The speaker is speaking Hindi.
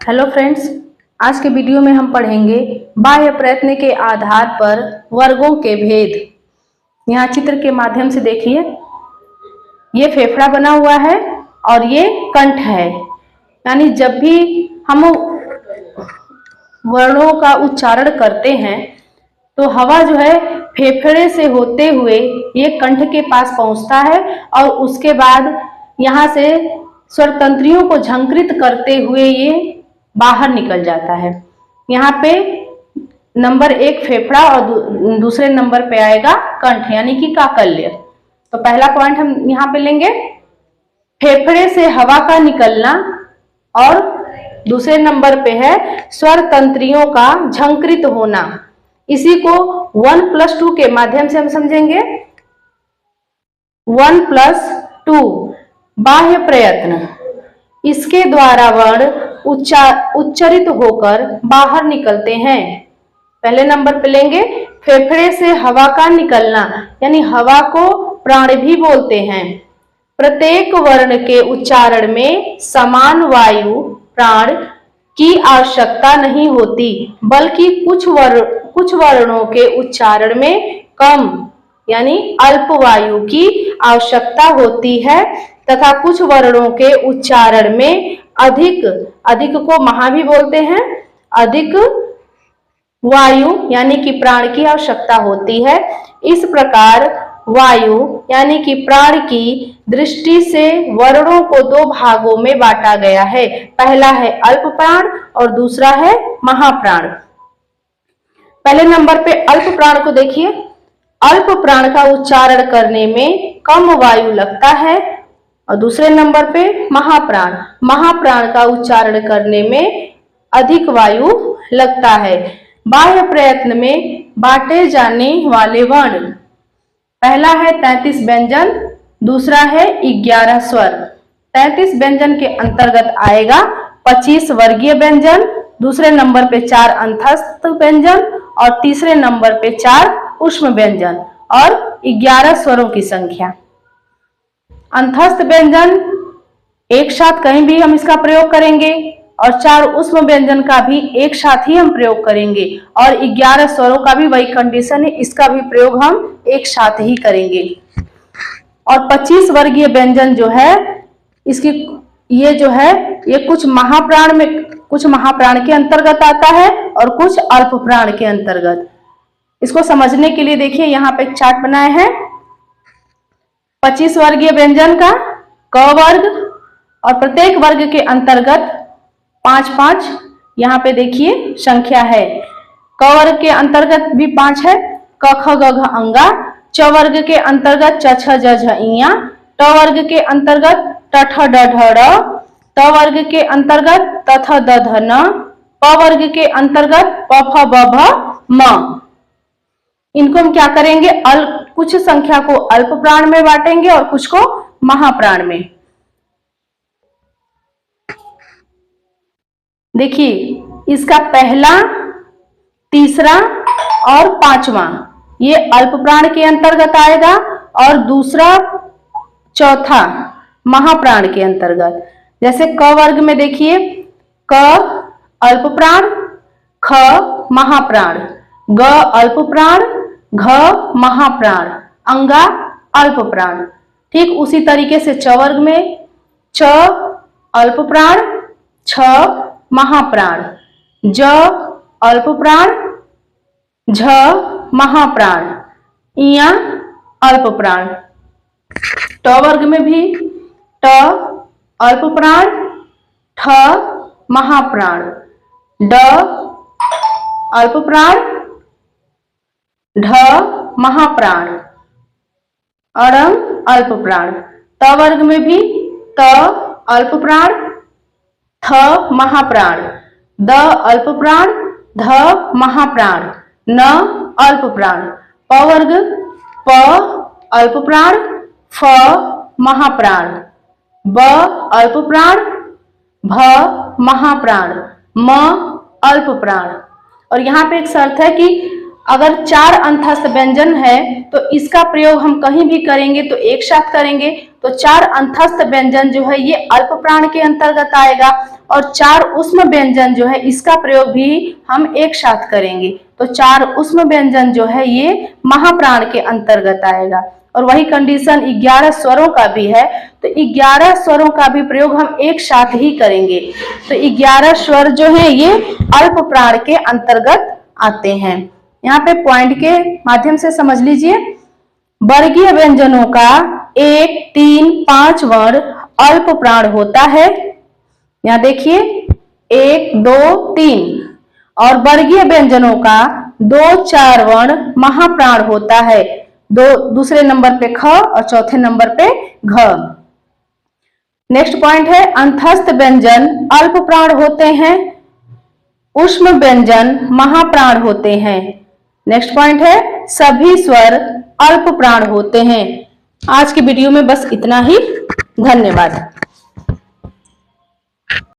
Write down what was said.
हेलो फ्रेंड्स, आज के वीडियो में हम पढ़ेंगे बाह्य प्रयत्न के आधार पर वर्गों के भेद। यहाँ चित्र के माध्यम से देखिए, ये फेफड़ा बना हुआ है और ये कंठ है। यानी जब भी हम वर्णों का उच्चारण करते हैं तो हवा जो है फेफड़े से होते हुए ये कंठ के पास पहुंचता है और उसके बाद यहाँ से स्वर तंत्रियों को झंकृत करते हुए ये बाहर निकल जाता है। यहाँ पे नंबर 1 फेफड़ा और दूसरे नंबर पे आएगा कंठ यानी कि काकल्य। तो पहला पॉइंट हम यहाँ पे लेंगे, फेफड़े से हवा का निकलना, और दूसरे नंबर पे है स्वर तंत्रियों का झंकृत होना। इसी को 1+2 के माध्यम से हम समझेंगे। 1+2 बाह्य प्रयत्न, इसके द्वारा वर्ण उच्चरित होकर बाहर निकलते हैं। पहले नंबर पे लेंगे फेफड़े से हवा का निकलना, यानी हवा को प्राण भी बोलते हैं। प्रत्येक वर्ण के उच्चारण में समान वायु प्राण की आवश्यकता नहीं होती, बल्कि कुछ वर्णों के उच्चारण में कम यानी अल्प वायु की आवश्यकता होती है तथा कुछ वर्णों के उच्चारण में अधिक को महा भी बोलते हैं, अधिक वायु यानी कि प्राण की आवश्यकता होती है। इस प्रकार वायु यानी कि प्राण की दृष्टि से वर्णों को 2 भागों में बांटा गया है। पहला है अल्प प्राण और दूसरा है महाप्राण। पहले नंबर पे अल्प प्राण को देखिए। अल्प प्राण का उच्चारण करने में कम वायु लगता है, और दूसरे नंबर पे महाप्राण का उच्चारण करने में अधिक वायु लगता है। बाह्य प्रयत्न में बांटे जाने वाले वर्ण, पहला है 33 व्यंजन, दूसरा है 11 स्वर। 33 व्यंजन के अंतर्गत आएगा 25 वर्गीय व्यंजन, दूसरे नंबर पे 4 अंतस्थ व्यंजन और तीसरे नंबर पे 4 ऊष्म व्यंजन और 11 स्वरों की संख्या। अंतस्थ व्यंजन एक साथ कहीं भी हम इसका प्रयोग करेंगे और 4 ऊष्म व्यंजन का भी एक साथ ही हम प्रयोग करेंगे, और 11 स्वरों का भी वही कंडीशन है, इसका भी प्रयोग हम एक साथ ही करेंगे। और 25 वर्गीय व्यंजन जो है इसकी ये जो है ये कुछ महाप्राण के अंतर्गत आता है और कुछ अल्प प्राण के अंतर्गत। इसको समझने के लिए देखिए, यहाँ पे एक चार्ट बनाए हैं 25 वर्गीय व्यंजन का क वर्ग, और प्रत्येक वर्ग के अंतर्गत 5-5 यहाँ पे देखिए संख्या है। क वर्ग के अंतर्गत भी 5 है, क ख ग घ अंगा। च वर्ग के अंतर्गत च छ ज झ इया। ट वर्ग के अंतर्गत ट ठ ड ढ ड़। त वर्ग के अंतर्गत त थ द ध न। प वर्ग के अंतर्गत प फ ब भ म। इनको हम क्या करेंगे, कुछ संख्या को अल्प प्राण में बांटेंगे और कुछ को महाप्राण में। देखिए इसका पहला, तीसरा और 5वां ये अल्प प्राण के अंतर्गत आएगा, और दूसरा चौथा महाप्राण के अंतर्गत। जैसे क वर्ग में देखिए, क अल्प प्राण, ख महाप्राण, ग अल्प प्राण, घ महाप्राण, अंगा अल्प प्राण। ठीक उसी तरीके से च वर्ग में च अल्प प्राण, छ महाप्राण, ज अल्प प्राण, झ महाप्राण, इया अल्प प्राण। ट वर्ग में भी ट अल्प प्राण, ठ महाप्राण, ड अल्प प्राण, ढ महाप्राण, अड़ंग अल्प प्राण। त वर्ग में भी त अल्प प्राण, थ महाप्राण, द अल्प प्राण, ध महाप्राण, न अल्प प्राण। प वर्ग प अल्प प्राण, फ महाप्राण, ब अल्प प्राण, भ महाप्राण, म अल्प प्राण। और यहाँ पे एक शर्त है कि अगर 4 अंतस्थ व्यंजन है तो इसका प्रयोग हम कहीं भी करेंगे तो एक साथ करेंगे, तो 4 अंतस्थ व्यंजन जो है ये अल्प प्राण के अंतर्गत आएगा, और 4 ऊष्म व्यंजन जो है इसका प्रयोग भी हम एक साथ करेंगे, तो 4 ऊष्म व्यंजन जो है ये महाप्राण के अंतर्गत आएगा। और वही कंडीशन 11 स्वरों का भी है, तो 11 स्वरों का भी प्रयोग हम एक साथ ही करेंगे, तो 11 स्वर जो है ये अल्प प्राण के अंतर्गत आते हैं। यहाँ पे पॉइंट के माध्यम से समझ लीजिए। वर्गीय व्यंजनों का 1, 3, 5 वर्ण अल्प प्राण होता है, यहाँ देखिए 1, 2, 3, और वर्गीय व्यंजनों का 2, 4 वर्ण महाप्राण होता है, दूसरे नंबर पे ख और चौथे नंबर पे घ। नेक्स्ट पॉइंट है अंतस्थ व्यंजन अल्प प्राण होते हैं, ऊष्म व्यंजन महाप्राण होते हैं। नेक्स्ट पॉइंट है सभी स्वर अल्प प्राण होते हैं। आज की वीडियो में बस इतना ही। धन्यवाद।